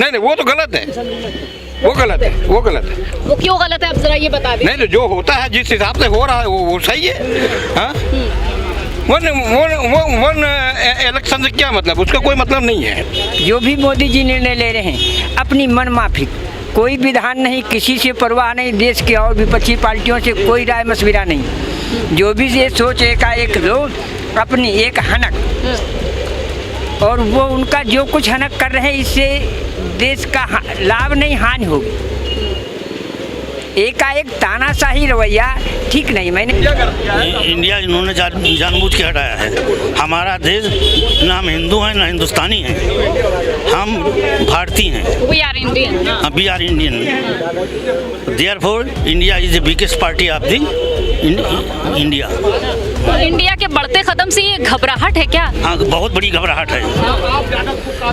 नहीं वो तो गलत है, वो गलत है, वो गलत है। वो क्यों गलत है आप जरा ये बता दें। नहीं तो जो होता है जिस हिसाब से हो रहा है वो सही है। हाँ वन इलेक्शन से क्या मतलब, उसका कोई मतलब नहीं है। जो भी मोदी जी निर्णय ले रहे हैं अपनी मन माफिक, कोई विधान नहीं, किसी से परवाह नहीं, देश की और विपक्षी पार्टियों से कोई राय मशविरा नहीं। जो भी ये सोच एकाएक लो अपनी एक हनक, और वो उनका जो कुछ हनक कर रहे हैं इससे देश का लाभ नहीं हानि होगी। एकाएक तानाशाही रवैया ठीक नहीं। मैंने इंडिया इन्होंने जानबूझ के हटाया है। हमारा देश ना हम हिंदू हैं ना हिंदुस्तानी हैं, हम भारतीय हैं। We are Indian, हाँ। We are Indian. Therefore India is the biggest party of the India. तो इंडिया के बढ़ते कदम से ये घबराहट है क्या? हाँ, बहुत बड़ी घबराहट है।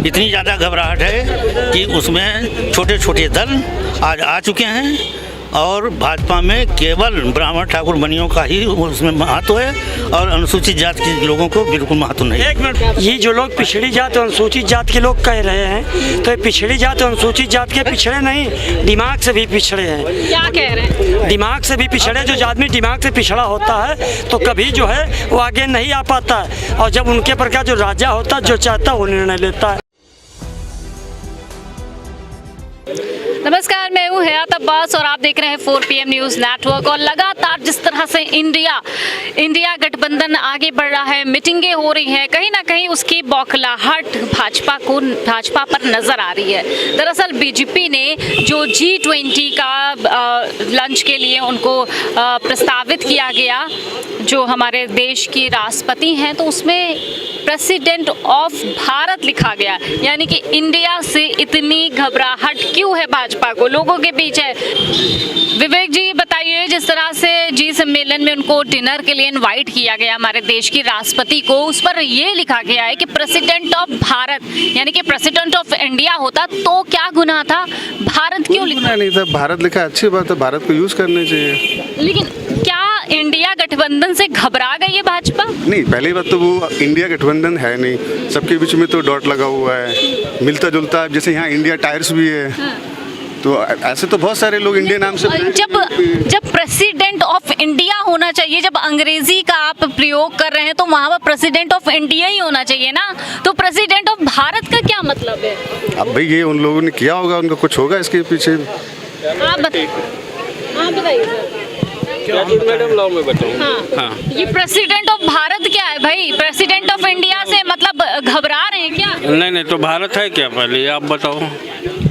इतनी ज़्यादा घबराहट है कि उसमें छोटे छोटे दल आज आ चुके हैं और भाजपा में केवल ब्राह्मण ठाकुर बनियों का ही उसमें महत्व है और अनुसूचित जात के लोगों को बिल्कुल महत्व नहीं। एक मिनट, ये जो लोग पिछड़ी जात और अनुसूचित जात के लोग कह रहे हैं, तो ये पिछड़ी जात और अनुसूचित जात के पिछड़े नहीं, दिमाग से भी पिछड़े हैं। क्या कह रहे हैं? दिमाग से भी पिछड़े। जो आदमी दिमाग से पिछड़ा होता है तो कभी जो है वो आगे नहीं आ पाता है, और जब उनके प्रकार जो राजा होता है जो चाहता है वो निर्णय लेता है। नमस्कार, मैं हूँ हयात अब्बास और आप देख रहे हैं 4 PM न्यूज़ नेटवर्क। और लगातार जिस तरह से इंडिया गठबंधन आगे बढ़ रहा है, मीटिंगें हो रही हैं, कहीं ना कहीं उसकी बौखलाहट भाजपा पर नजर आ रही है। दरअसल बीजेपी ने जो G20 का लंच के लिए उनको प्रस्तावित किया गया, जो हमारे देश की राष्ट्रपति हैं, तो उसमें प्रेसिडेंट ऑफ भारत लिखा गया। यानी कि इंडिया से इतनी घबराहट क्यों है भाजपा को, लोगों के बीच है। विवेक जी बताइए, जिस तरह से जी सम्मेलन में उनको डिनर के लिए इनवाइट किया गया हमारे देश की राष्ट्रपति को, उस पर ये लिखा गया है कि प्रेसिडेंट ऑफ भारत, यानी कि प्रेसिडेंट ऑफ इंडिया होता तो क्या गुनाह था, भारत क्यों लिखा? नहीं था, भारत लिखा अच्छी बात है, भारत को यूज करने चाहिए। लेकिन क्या इंडिया गठबंधन से घबरा गई है भाजपा? नहीं, पहली बात तो वो इंडिया गठबंधन है नहीं, सबके बीच में तो डॉट लगा हुआ है, मिलता जुलता, जैसे यहाँ इंडिया टायर्स भी है। हाँ। तो ऐसे तो बहुत सारे लोग इंडिया नाम से जब प्रेसिडेंट ऑफ इंडिया होना चाहिए, जब अंग्रेजी का आप प्रयोग कर रहे हैं तो वहाँ पर प्रेसिडेंट ऑफ इंडिया ही होना चाहिए ना, तो प्रेसिडेंट ऑफ भारत का क्या मतलब है? अब भाई ये उन लोगों ने किया होगा, उनका कुछ होगा इसके पीछे। आप बताइए सर। मैडम लाओ मैं बताऊं। हाँ। ये प्रेसिडेंट ऑफ भारत क्या है भाई? प्रेसिडेंट ऑफ इंडिया से मतलब घबरा रहे हैं क्या? नहीं तो भारत है क्या, पहले आप बताओ।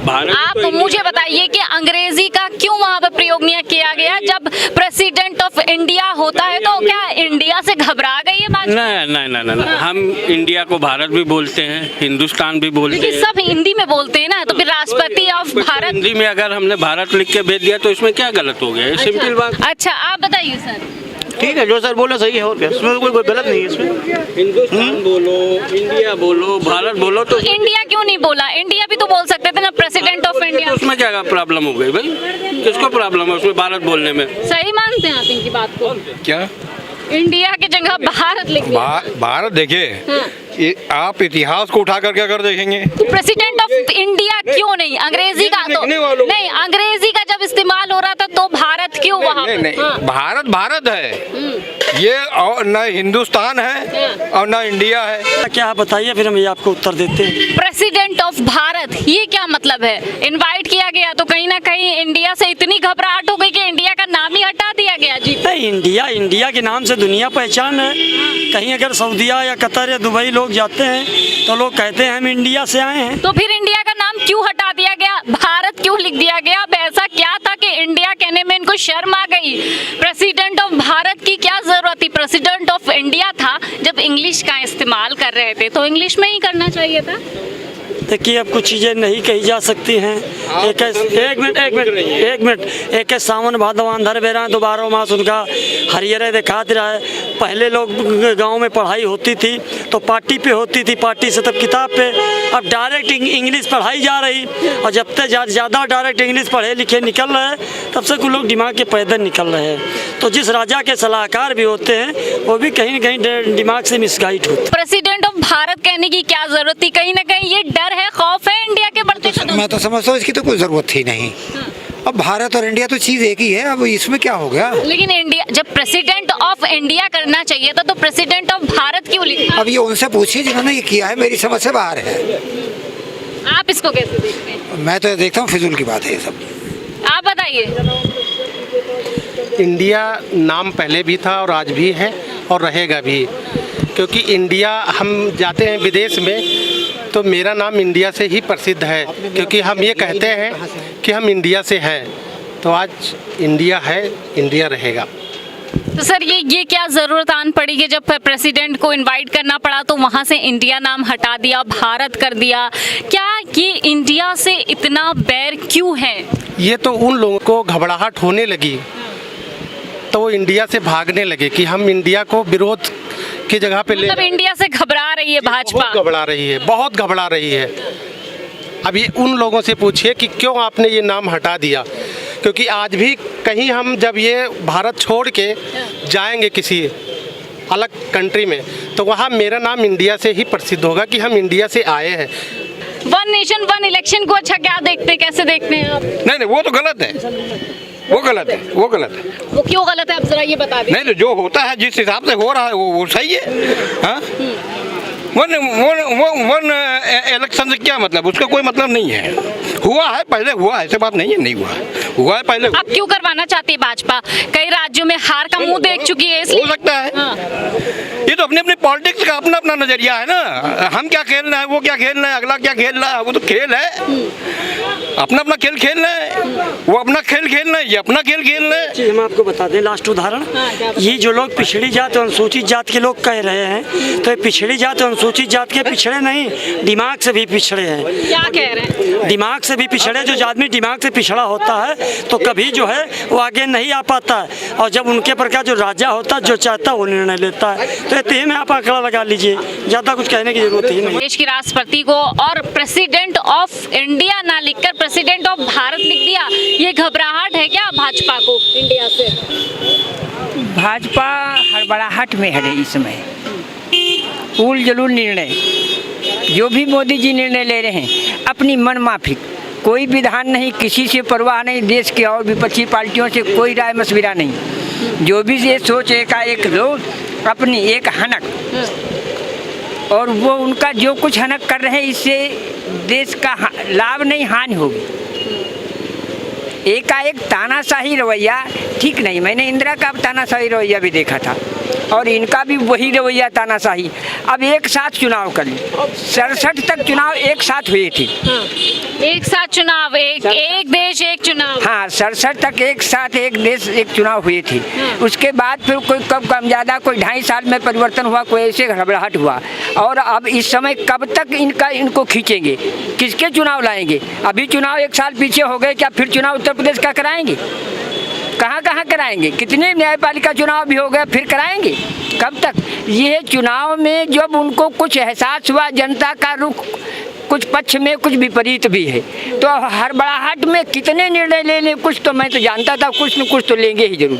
भारत आप मुझे बताइए कि अंग्रेजी का क्यों वहाँ पर प्रयोग नहीं किया गया? जब प्रेसिडेंट ऑफ इंडिया होता है तो क्या इंडिया से घबरा गई है बात? नहीं, हम इंडिया को भारत भी बोलते हैं, हिंदुस्तान भी बोलते हैं। सब हिंदी में बोलते हैं ना, तो फिर राष्ट्रपति ऑफ भारत हिंदी में अगर हमने भारत लिख के भेज दिया तो इसमें क्या गलत हो गया? सिंपल बात। अच्छा, आप बताइए सर। ठीक है, जो सर बोला सही है, और क्या इसमें कोई गलत नहीं है। इसमें हिंदुस्तान बोलो, इंडिया बोलो, भारत बोलो, तो इंडिया क्यों नहीं बोला? इंडिया भी तो बोल सकते थे ना, प्रेसिडेंट ऑफ इंडिया। उसमें क्या प्रॉब्लम हो गई भाई? किसको प्रॉब्लम है उसमें भारत बोलने में? सही मानते हैं आप इनकी बात को? क्या इंडिया की जगह भारत लिख दिया। भारत देखिए, हाँ। आप इतिहास को उठा करके अगर देखेंगे तो प्रेसिडेंट ऑफ इंडिया क्यों नहीं? अंग्रेजी का तो नहीं, अंग्रेजी का जब इस्तेमाल हो रहा था तो भारत क्यों वहाँ? नहीं, हाँ। भारत है ये, और न हिंदुस्तान है और न इंडिया है। क्या आप बताइए, फिर हम ये आपको उत्तर देते हैं। प्रेसिडेंट ऑफ भारत, ये क्या मतलब है? इनवाइट किया गया तो कहीं ना कहीं इंडिया से इतनी घबराहट हो गई कि इंडिया का नाम ही हटा दिया गया। जी नहीं, इंडिया के नाम से दुनिया पहचान है। कहीं अगर सऊदीया या कतर या दुबई लोग जाते हैं तो लोग कहते हैं हम इंडिया से आए हैं। तो फिर इंडिया का नाम क्यों हटा दिया गया? भारत क्यों लिख दिया गया? अब ऐसा क्या था कि इंडिया कहने में इनको शर्म आ गई? प्रेसिडेंट ऑफ भारत की क्या जरूरत थी? प्रेसिडेंट ऑफ इंडिया था, जब इंग्लिश का इस्तेमाल कर रहे थे तो इंग्लिश में ही करना चाहिए था। देखिए, अब कुछ चीज़ें नहीं कही जा सकती हैं। एक मिनट, एक सावन भादवान धर बेरा तो 12 मास उनका हरियर दिखात रहा है। पहले लोग गांव में पढ़ाई होती थी तो पार्टी पे होती थी, पार्टी से तब किताब पे। अब डायरेक्ट इंग्लिश पढ़ाई जा रही, और जब तक ज़्यादा डायरेक्ट इंग्लिश पढ़े लिखे निकल रहे हैं तब से कुछ लोग दिमाग के पैदल निकल रहे हैं। तो जिस राजा के सलाहकार भी होते हैं वो भी कहीं न कहीं दिमाग से मिसगाइड होते हैं। प्रेसिडेंट ऑफ भारत कहने की क्या जरूरत थी? कहीं ना कहीं ये डर है, खौफ है इंडिया के बढ़ते कदम। मैं तो समझता हूँ इसकी तो कोई ज़रूरत थी नहीं। अब भारत और इंडिया तो चीज़ एक ही है, अब इसमें क्या हो गया? लेकिन इंडिया जब प्रेसिडेंट ऑफ इंडिया करना चाहिए था तो प्रेसिडेंट ऑफ भारत क्यों लिखा? अब ये उनसे पूछिए जिन्होंने ये किया है, मेरी समझ से बाहर है। आप इसको कैसे देखते हैं? मैं तो देखता हूँ फिजूल की बात है ये सब। आप बताइए। इंडिया नाम पहले भी था और आज भी है और रहेगा भी, क्योंकि इंडिया, हम जाते हैं विदेश में तो मेरा नाम इंडिया से ही प्रसिद्ध है, क्योंकि हम ये कहते हैं कि हम इंडिया से हैं। तो आज इंडिया है, इंडिया रहेगा। तो सर ये क्या जरूरत आन पड़ी कि जब प्रेसिडेंट को इनवाइट करना पड़ा तो वहाँ से इंडिया नाम हटा दिया, भारत कर दिया? क्या ये इंडिया से इतना बैर क्यों है? ये तो उन लोगों को घबराहट होने लगी तो वो इंडिया से भागने लगे कि हम इंडिया को विरोध की जगह पे ले। मतलब इंडिया से घबरा रही है भाजपा? बहुत घबरा रही है, बहुत घबरा रही है। अब ये उन लोगों से पूछिए कि क्यों आपने ये नाम हटा दिया, क्योंकि आज भी कहीं हम जब ये भारत छोड़ के जाएंगे किसी अलग कंट्री में तो वहाँ मेरा नाम इंडिया से ही प्रसिद्ध होगा कि हम इंडिया से आए हैं। वन नेशन वन इलेक्शन को अच्छा क्या देखते, कैसे देखते हैं आप? नहीं वो तो गलत है, वो गलत है, वो गलत है। वो क्यों गलत है आप जरा ये बता दें। नहीं तो जो होता है जिस हिसाब से हो रहा है वो सही है। हाँ, वन इलेक्शन से क्या मतलब? उसका कोई मतलब नहीं है। हुआ है, पहले हुआ है, ऐसे बात नहीं है नहीं हुआ है, हुआ है पहले। आप क्यों करवाना चाहती है भाजपा? कई राज्यों में हार का मुंह देख चुकी है, इसलिए हो सकता है। हाँ। ये तो अपनी अपनी पॉलिटिक्स का अपना अपना नजरिया है ना। हम क्या खेल रहे हैं, वो क्या खेल रहे हैं, अगला क्या खेल रहा है, वो तो खेल है, अपना अपना खेल खेल रहे हैं। वो अपना खेल खेल रहे हैं, ये अपना खेल खेल रहे हैं। हम आपको बता दें लास्ट उदाहरण, ये जो लोग पिछड़ी जात और अनुसूचित जात के लोग कह रहे हैं तो ये पिछड़ी जात और अनुसूचित जात के पिछड़े नहीं, दिमाग से भी पिछड़े हैं। क्या कह रहे हैं? दिमाग से भी पिछड़े। जो आदमी दिमाग से पिछड़ा होता है तो कभी जो है वो आगे नहीं आ पाता है, और जब उनके प्रकार जो राजा होता है जो चाहता है वो निर्णय लेता है। तो इतने में आप आंकड़ा लगा लीजिए, ज़्यादा कुछ कहने की जरूरत ही नहीं। देश की राष्ट्रपति को और प्रेसिडेंट ऑफ इंडिया ना लिखकर प्रेसिडेंट ऑफ भारत लिख दिया, ये घबराहट है क्या भाजपा को इंडिया से? भाजपा हड़बड़ाहट में है इस समय। उल जलूल निर्णय जो भी मोदी जी निर्णय ले रहे हैं अपनी मन माफिक, कोई विधान नहीं, किसी से परवाह नहीं, देश के और विपक्षी पार्टियों से कोई राय मशविरा नहीं। जो भी ये सोच एकाएक लो अपनी एक हनक, और वो उनका जो कुछ हनक कर रहे हैं इससे देश का लाभ नहीं हानि होगी। एकाएक तानाशाही रवैया ठीक नहीं। मैंने इंदिरा का तानाशाही रवैया भी देखा था और इनका भी वही रवैया तानाशाही। अब एक साथ चुनाव कर ली, 67 तक चुनाव एक साथ हुए थे। हाँ। एक साथ चुनाव, एक देश एक चुनाव। हाँ, 67 तक एक साथ एक देश एक चुनाव हुए थे। उसके बाद फिर कोई कब कम ज़्यादा कोई 2.5 साल में परिवर्तन हुआ, कोई ऐसे घबराहट हुआ। और अब इस समय कब तक इनको खींचेंगे, किसके चुनाव लाएंगे? अभी चुनाव एक साल पीछे हो गए, क्या फिर चुनाव उत्तर प्रदेश का कराएंगे? कहाँ कराएंगे? कितने न्यायपालिका चुनाव भी हो गए, फिर कराएंगे कब तक? ये चुनाव में जब उनको कुछ एहसास हुआ जनता का रुख कुछ पक्ष में कुछ विपरीत भी है, तो हड़बड़ाहट में कितने निर्णय ले लें, कुछ तो मैं तो जानता था कुछ न कुछ तो लेंगे ही जरूर।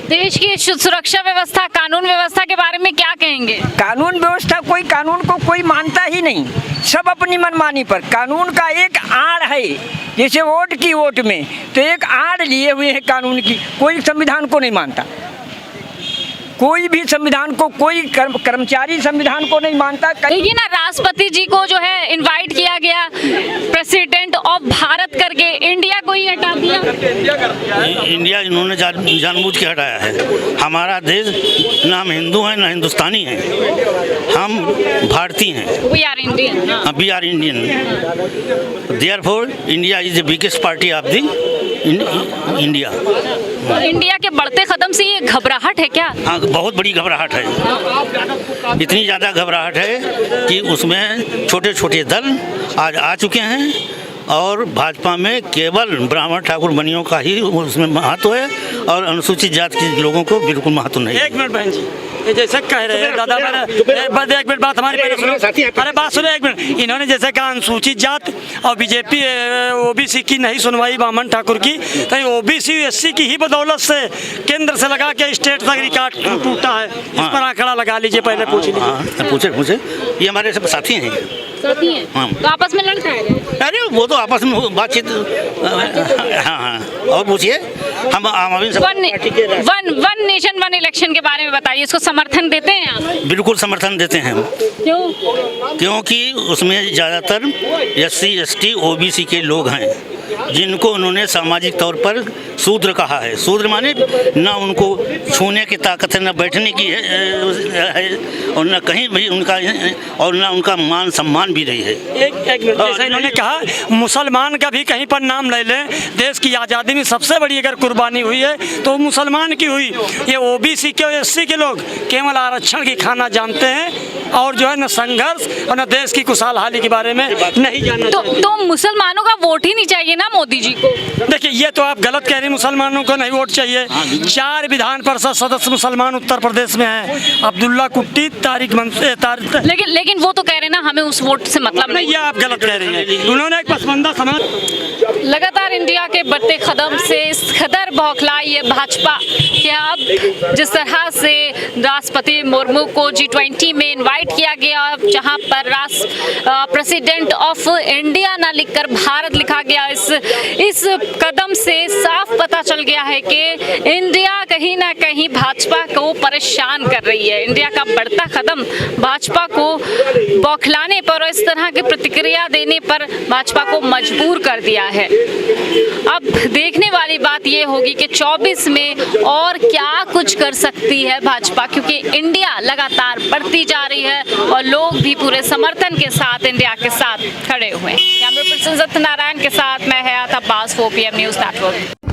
देश की सुरक्षा व्यवस्था, कानून व्यवस्था के बारे में क्या कहेंगे? कानून व्यवस्था, कोई कानून को कोई मानता ही नहीं, सब अपनी मनमानी पर। कानून का एक आड़ है, जैसे वोट की वोट में तो एक आड़ लिए हुए हैं कानून की। कोई संविधान को नहीं मानता, कोई भी संविधान को, कोई कर्मचारी संविधान को नहीं मानता। देखिए ना, राष्ट्रपति जी को जो है इनवाइट किया गया, प्रेसिडेंट ऑफ भारत करके इंडिया को ही हटा दिया। इंडिया इन्होंने जानबूझ के हटाया है। हमारा देश ना हम हिंदू हैं ना हिंदुस्तानी हैं, हम भारतीय हैं। We are Indian. We are Indian. Therefore India is the biggest party of the India. India के बढ़ते कदम से ये घबराहट है क्या? हाँ, बहुत बड़ी घबराहट है। इतनी ज़्यादा घबराहट है कि उसमें छोटे छोटे दल आज आ चुके हैं और भाजपा में केवल ब्राह्मण ठाकुर बनियों का ही उसमें महत्व है और अनुसूचित जाति के लोगों को बिल्कुल महत्व नहीं है। एक मिनट बहन जी, ये जैसे कह रहे हैं दादा, एक मिनट बात हमारी पहले सुनो। अरे बात सुनो एक मिनट। इन्होंने जैसे कहा अनुसूचित जात और बीजेपी ओबीसी की नहीं सुनवाई ब्राह्मण ठाकुर की, तो ओबीसी एससी की ही बदौलत से केंद्र से लगा के स्टेट तक रिकॉर्ड टूटा है। इस पर आंकड़ा लगा लीजिए, पहले पूछ लीजिए। पूछे ये हमारे सब साथी हैं। साथी हैं? हाँ। तो आपस में लड़ते हैं? अरे वो तो आपस में बातचीत। हाँ और पूछिए। हम वन नेशन वन इलेक्शन के बारे में बताइए, इसको समर्थन देते हैं आप? बिल्कुल समर्थन देते हैं हम। क्यों? क्योंकि उसमें ज़्यादातर SC ST OBC के लोग हैं जिनको उन्होंने सामाजिक तौर पर शूद्र कहा है। शूद्र माने ना उनको छूने की ताकत है, ना बैठने की है और ना कहीं भी उनका और ना उनका मान सम्मान भी नहीं है। एक मिनट, जैसे इन्होंने कहा मुसलमान का भी कहीं पर नाम ले लें, देश की आज़ादी में सबसे बड़ी अगर कुर्बानी हुई है तो मुसलमान की हुई। ये OBC के और SC के लोग केवल आरक्षण की खाना जानते हैं और जो है न संघर्ष और न देश की खुशहाली के बारे में नहीं जानना। तो मुसलमानों का वोट ही नहीं चाहिए ना मोदी जी को? देखिए ये तो आप गलत कह रहे हैं, मुसलमानों को नहीं वोट चाहिए। 4 विधान परिषद सदस्य मुसलमान उत्तर प्रदेश में हैं, अब्दुल्ला कुट्टी, लेकिन वो तो कह रहे हैं ना हमें उस वोट से मतलब नहीं। ये आप गलत कह रहे हैं, उन्होंने एक पसमानदा समाज। लगातार इंडिया के बढ़ते कदम से इस कदर बौखलाई है भाजपा कि अब जिस तरह से राष्ट्रपति मुर्मू को G20 में इनवाइट किया गया, जहां पर प्रेसिडेंट ऑफ इंडिया ना लिखकर भारत लिखा गया, इस कदम से साफ पता चल गया है कि इंडिया कहीं ना कहीं भाजपा को परेशान कर रही है। इंडिया का बढ़ता कदम भाजपा को बौखलाने पर और इस तरह की प्रतिक्रिया देने पर भाजपा को मजबूर कर दिया है। अब देखने वाली बात यह होगी कि 24 में और क्या कुछ कर सकती है भाजपा, क्योंकि इंडिया लगातार बढ़ती जा रही है और लोग भी पूरे समर्थन के साथ इंडिया के साथ खड़े हुए हैं। कैमरा पर्सन सत्यनारायण के साथ मैं हयात अब्बास, 4PM न्यूज़ नेटवर्क।